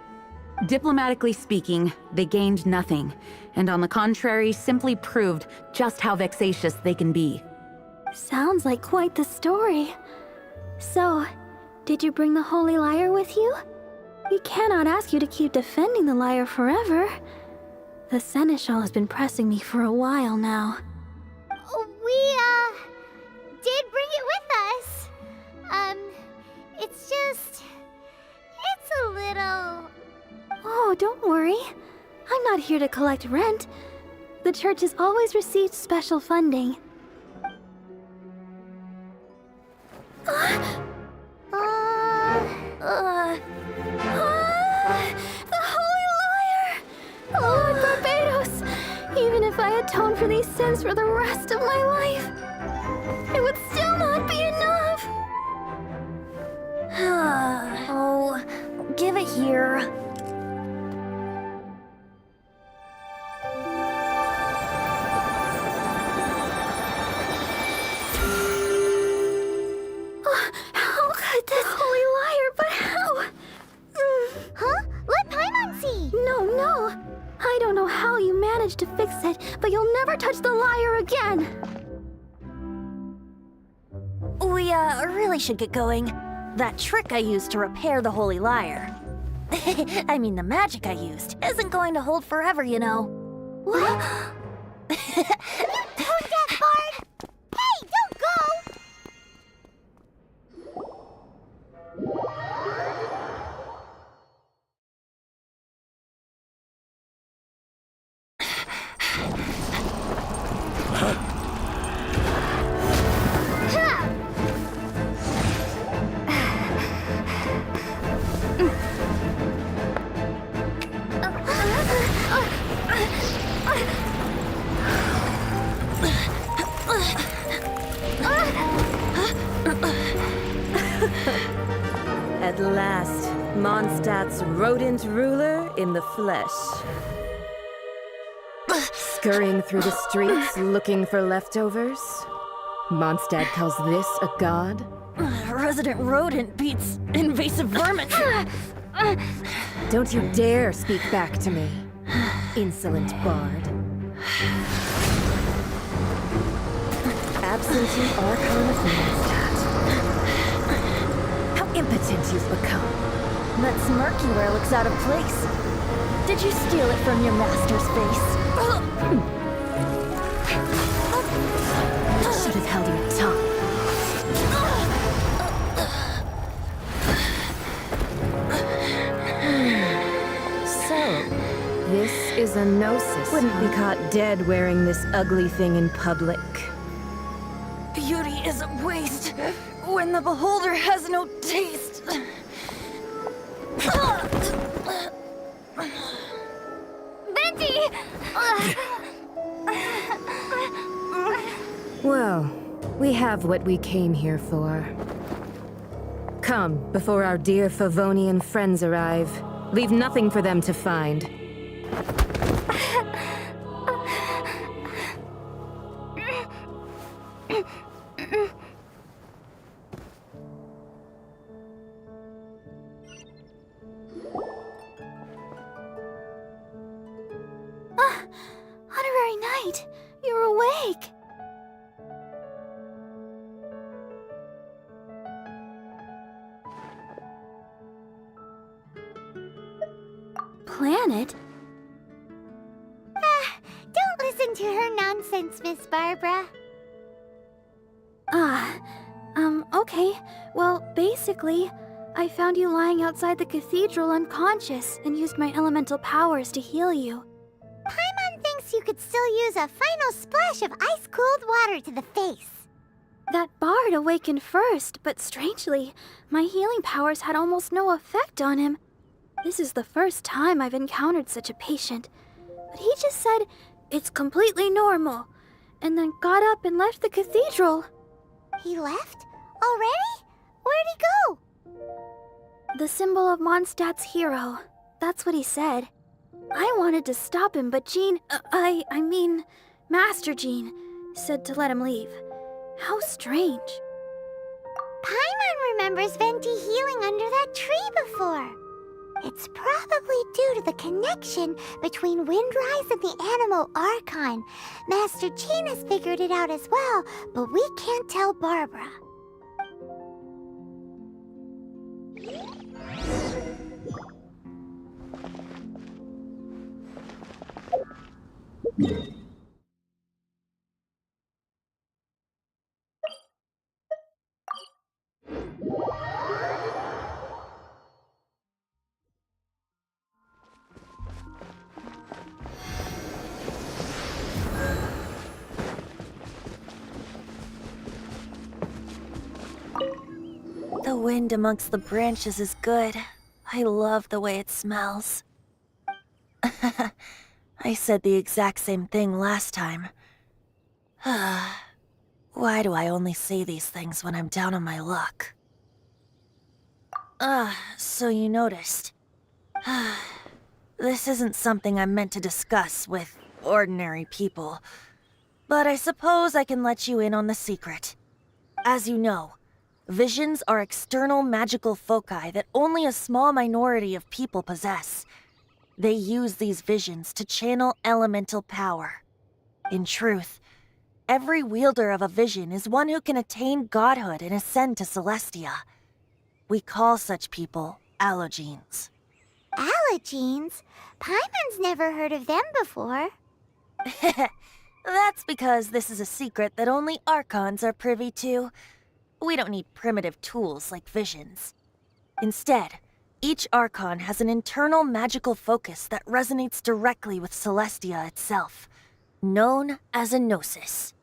Diplomatically speaking, they gained nothing, and on the contrary, simply proved just how vexatious they can be. Sounds like quite the story. So, did you bring the Holy Lyre with you? We cannot ask you to keep defending the lyre forever. The Seneschal has been pressing me for a while now. We, did bring it with us. It's a little... Oh, don't worry. I'm not here to collect rent. The church has always received special funding. The Holy Lyre! Lord Barbados! Even if I atone for these sins for the rest of my life, it would still not be enough! Oh, give it here. How could this Holy Lyre, but how? Huh? Let Paimon see! No. I don't know how you managed to fix it, but you'll never touch the lyre again! We, really should get going. That trick I used to repair the Holy Lyre. I mean, the magic I used isn't going to hold forever, you know. What? Tone deaf, Bard! Hey, don't go! At last, Mondstadt's rodent ruler in the flesh. Scurrying through the streets looking for leftovers? Mondstadt calls this a god? Resident rodent beats invasive vermin. Don't you dare speak back to me, insolent bard. Absentee Archon of Mondstadt. How impotent you've become. That smirk you wear looks out of place. Did you steal it from your master's face? Should have held your tongue. So, this is a gnosis. Wouldn't be caught dead wearing this ugly thing in public. Beauty is a waste when the beholder has no taste. Venti! Well, we have what we came here for. Come, before our dear Favonian friends arrive. Leave nothing for them to find. Honorary Knight, you're awake. Planet? Don't listen to her nonsense, Miss Barbara. Okay. Well, basically, I found you lying outside the cathedral unconscious and used my elemental powers to heal you. Paimon thinks you could still use a final splash of ice-cold water to the face. That bard awakened first, but strangely, my healing powers had almost no effect on him. This is the first time I've encountered such a patient, but he just said it's completely normal, and then got up and left the cathedral. He left? Already? Where'd he go? The symbol of Mondstadt's hero. That's what he said. I wanted to stop him, but Jean, I mean, Master Jean, said to let him leave. How strange. Paimon remembers Venti healing under that tree before. It's probably due to the connection between Windrise and the Animal Archon. Master Jean has figured it out as well, but we can't tell Barbara. The wind amongst the branches is good. I love the way it smells. I said the exact same thing last time. Why do I only say these things when I'm down on my luck? So you noticed. This isn't something I'm meant to discuss with ordinary people, but I suppose I can let you in on the secret. As you know, visions are external magical foci that only a small minority of people possess. They use these visions to channel elemental power. In truth, every wielder of a vision is one who can attain godhood and ascend to Celestia. We call such people allogenes. Allogenes? Paimon's never heard of them before. That's because this is a secret that only Archons are privy to. We don't need primitive tools like visions. Instead, each Archon has an internal magical focus that resonates directly with Celestia itself, known as a gnosis.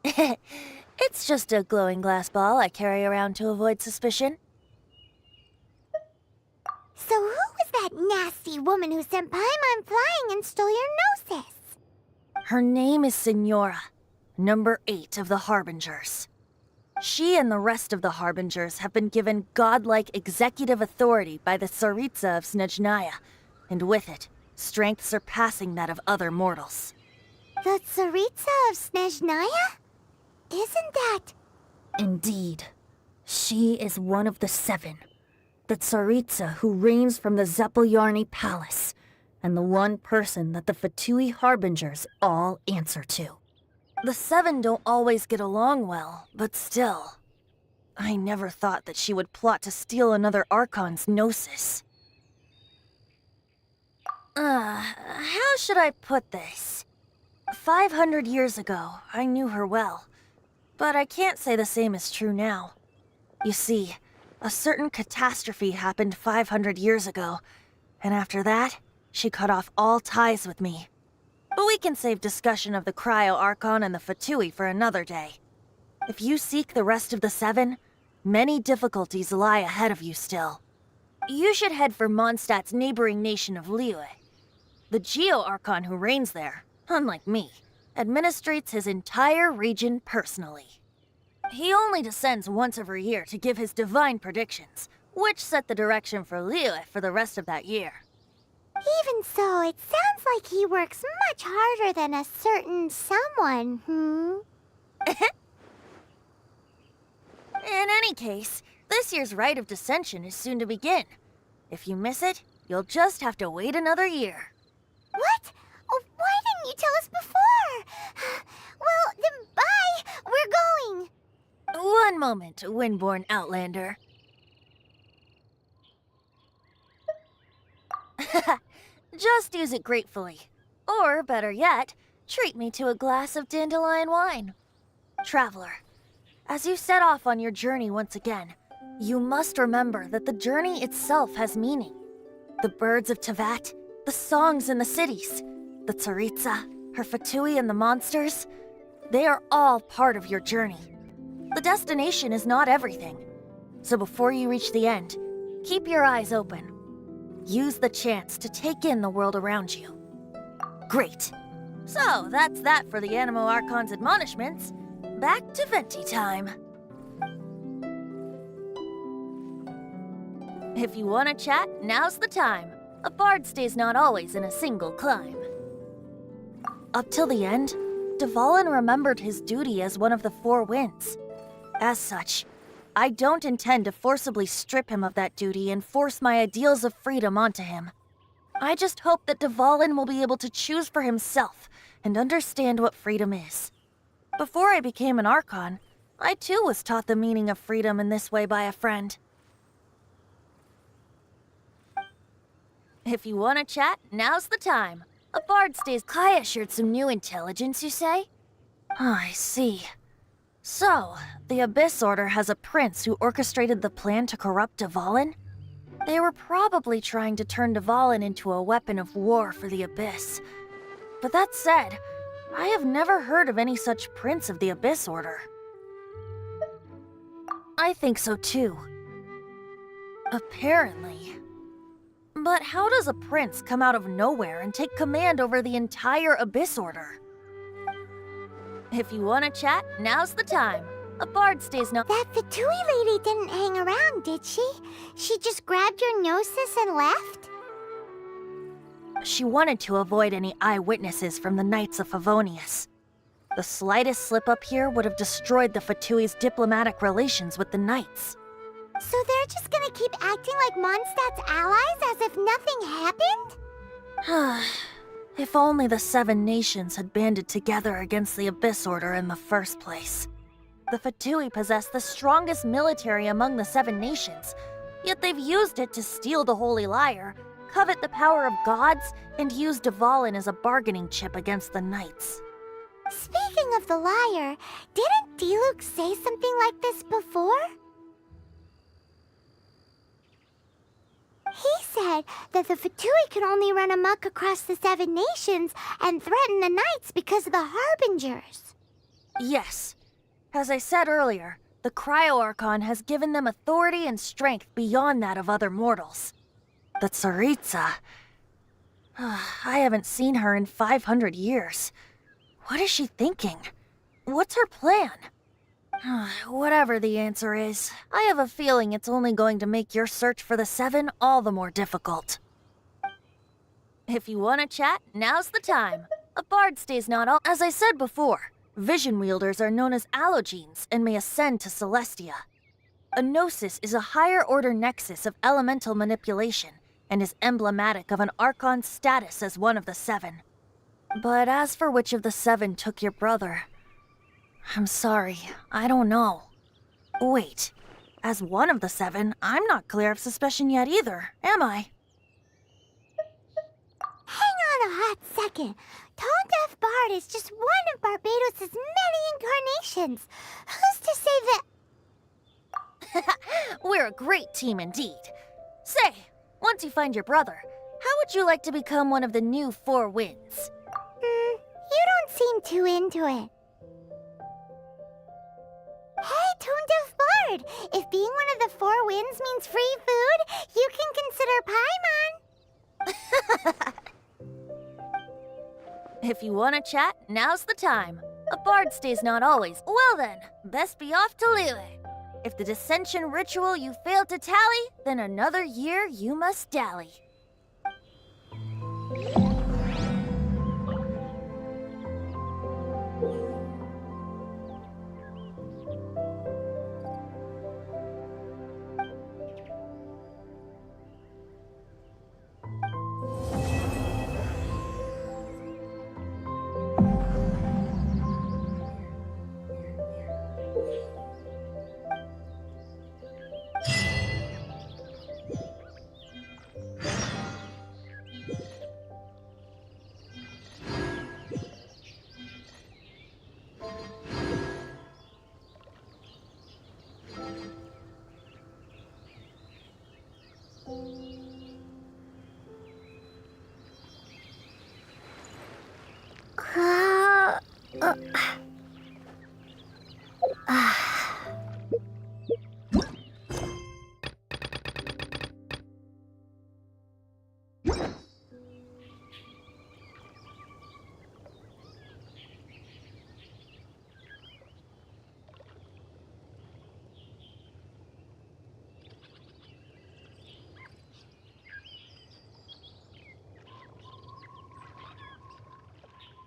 It's just a glowing glass ball I carry around to avoid suspicion. So who was that nasty woman who sent Paimon flying and stole your gnosis? Her name is Signora, number 8 of the Harbingers. She and the rest of the Harbingers have been given godlike executive authority by the Tsaritsa of Snezhnaya, and with it, strength surpassing that of other mortals. The Tsaritsa of Snezhnaya? Isn't that... Indeed. She is one of the 7. The Tsaritsa who reigns from the Zepelyarny Palace, and the one person that the Fatui Harbingers all answer to. The 7 don't always get along well, but still. I never thought that she would plot to steal another Archon's Gnosis. How should I put this? 500 years ago, I knew her well. But I can't say the same is true now. You see, a certain catastrophe happened 500 years ago, and after that, she cut off all ties with me. But we can save discussion of the Cryo Archon and the Fatui for another day. If you seek the rest of the 7, many difficulties lie ahead of you still. You should head for Mondstadt's neighboring nation of Liyue. The Geo Archon who reigns there, unlike me, administrates his entire region personally. He only descends once every year to give his divine predictions, which set the direction for Liyue for the rest of that year. Even so, it sounds like he works much harder than a certain someone, In any case, this year's Rite of Dissension is soon to begin. If you miss it, you'll just have to wait another year. What? Oh, why didn't you tell us before? Well, then bye! We're going! One moment, Windborn Outlander. Just use it gratefully. Or, better yet, treat me to a glass of dandelion wine. Traveler, as you set off on your journey once again, you must remember that the journey itself has meaning. The birds of Tevat, the songs in the cities, the Tsaritsa, her Fatui and the monsters, they are all part of your journey. The destination is not everything. So before you reach the end, keep your eyes open. Use the chance to take in the world around you. Great. So, that's that for the Animo Archon's admonishments. Back to Venti time. If you want to chat, now's the time. A bard stays not always in a single climb. Up till the end, Dvalin remembered his duty as one of the 4 winds. As such, I don't intend to forcibly strip him of that duty and force my ideals of freedom onto him. I just hope that Dvalin will be able to choose for himself and understand what freedom is. Before I became an Archon, I too was taught the meaning of freedom in this way by a friend. If you want to chat, now's the time. A bard stays. Kaya shared some new intelligence, you say? Oh, I see. So, the Abyss Order has a prince who orchestrated the plan to corrupt Dvalin? They were probably trying to turn Dvalin into a weapon of war for the Abyss. But that said, I have never heard of any such prince of the Abyss Order. I think so too. Apparently. But how does a prince come out of nowhere and take command over the entire Abyss Order? If you want to chat, now's the time. A bard stays no- That Fatui lady didn't hang around, did she? She just grabbed your gnosis and left? She wanted to avoid any eyewitnesses from the Knights of Favonius. The slightest slip-up here would have destroyed the Fatui's diplomatic relations with the Knights. So they're just gonna keep acting like Mondstadt's allies as if nothing happened? If only the 7 nations had banded together against the Abyss Order in the first place. The Fatui possess the strongest military among the 7 nations, yet they've used it to steal the Holy Lyre, covet the power of gods, and use Dvalin as a bargaining chip against the Knights. Speaking of the lyre, didn't Diluc say something like this before? He said that the Fatui could only run amok across the 7 nations and threaten the Knights because of the Harbingers. Yes. As I said earlier, the Cryo Archon has given them authority and strength beyond that of other mortals. The Tsaritsa... I haven't seen her in 500 years. What is she thinking? What's her plan? Whatever the answer is, I have a feeling it's only going to make your search for the Seven all the more difficult. If you want to chat, now's the time. A bard stays not all. As I said before, vision wielders are known as allogenes and may ascend to Celestia. A gnosis is a higher order nexus of elemental manipulation and is emblematic of an archon's status as one of the Seven. But as for which of the Seven took your brother, I'm sorry, I don't know. Wait, as one of the Seven, I'm not clear of suspicion yet either, am I? Hang on a hot second. Tone Deaf Bard is just one of Barbados' many incarnations. Who's to say that... We're a great team indeed. Say, once you find your brother, how would you like to become one of the new Four Winds? You don't seem too into it. Hey, Tone Deaf Bard! If being one of the Four Winds means free food, you can consider Paimon. If you want to chat, now's the time. A bard stays not always. Well then, best be off to Lille. If the dissension ritual you failed to tally, then another year you must dally.